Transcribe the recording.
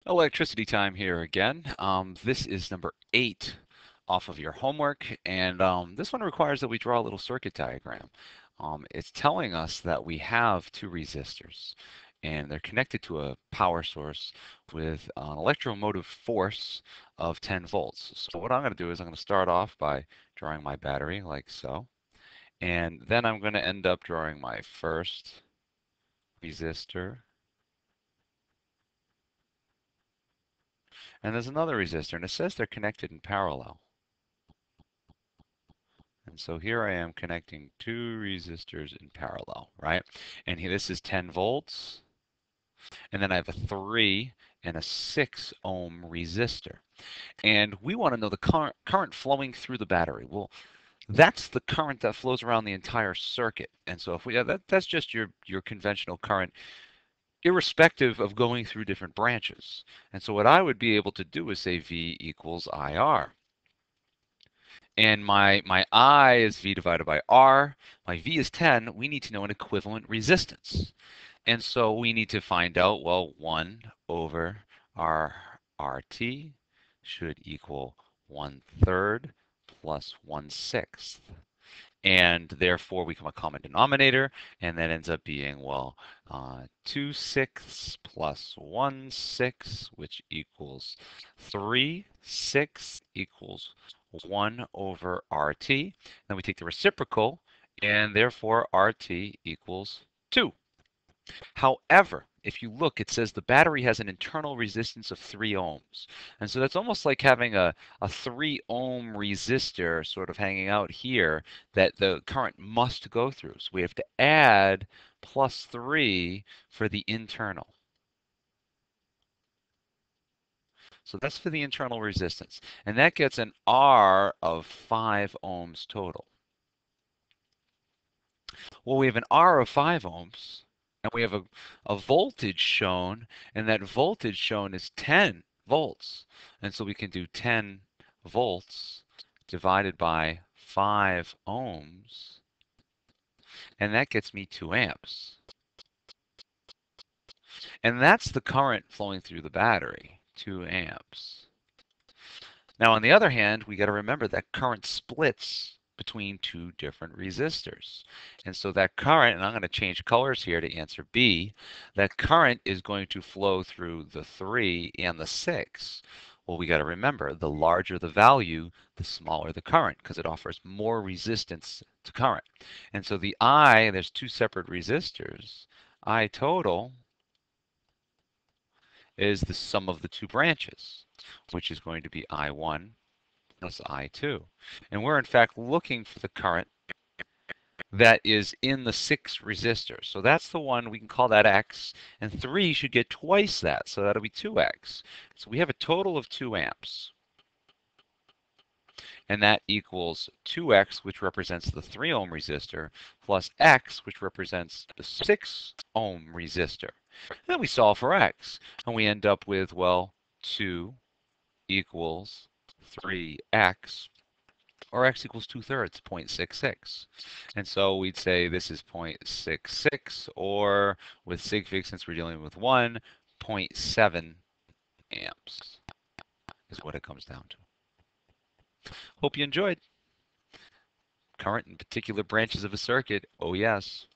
Electricity time here again. This is number 8 off of your homework, and this one requires that we draw a little circuit diagram. It's telling us that we have two resistors, and they're connected to a power source with an electromotive force of 10 volts. So what I'm going to do is I'm going to start off by drawing my battery like so, and then I'm going to end up drawing my first resistor. And there's another resistor, and it says they're connected in parallel. And so here I am connecting two resistors in parallel, right? And here, this is 10 volts, and then I have a 3 and a 6 ohm resistor. And we want to know the current flowing through the battery. Well, that's the current that flows around the entire circuit. And so if we that's just your conventional current, irrespective of going through different branches. And so what I would be able to do is say V equals IR. And my I is V divided by R. My V is 10. We need to know an equivalent resistance. And so we need to find out, well, 1 over R RT should equal 1/3 plus 1/6. And therefore we become a common denominator, and that ends up being, well, 2/6 plus 1/6, which equals 3/6 equals 1 over RT. Then we take the reciprocal, and therefore RT equals 2. However, if you look, it says the battery has an internal resistance of 3 ohms. And so that's almost like having a 3 ohm resistor sort of hanging out here that the current must go through. So we have to add plus 3 for the internal. So that's for the internal resistance. And that gets an R of 5 ohms total. Well, we have an R of 5 ohms, and we have a voltage shown, and that voltage shown is 10 volts. And so we can do 10 volts divided by 5 ohms, and that gets me 2 amps. And that's the current flowing through the battery, 2 amps. Now, on the other hand, we got to remember that current splits between two different resistors. And so that current, and I'm going to change colors here to answer B, that current is going to flow through the 3 and the 6. Well, we got to remember, the larger the value, the smaller the current, because it offers more resistance to current. And so the I, there's two separate resistors, I total is the sum of the two branches, which is going to be I1 plus I2. And we're in fact looking for the current that is in the 6 resistor. So that's the one, we can call that X, and 3 should get twice that, so that'll be 2X. So we have a total of 2 amps. And that equals 2X, which represents the 3 ohm resistor, plus X, which represents the 6 ohm resistor. And then we solve for X, and we end up with, well, 2 equals 3X, or X equals 2/3, 0.66. And so we'd say this is 0.66, or with sig fig, since we're dealing with 1, 0.7 amps is what it comes down to. Hope you enjoyed. Current in particular branches of a circuit, oh yes.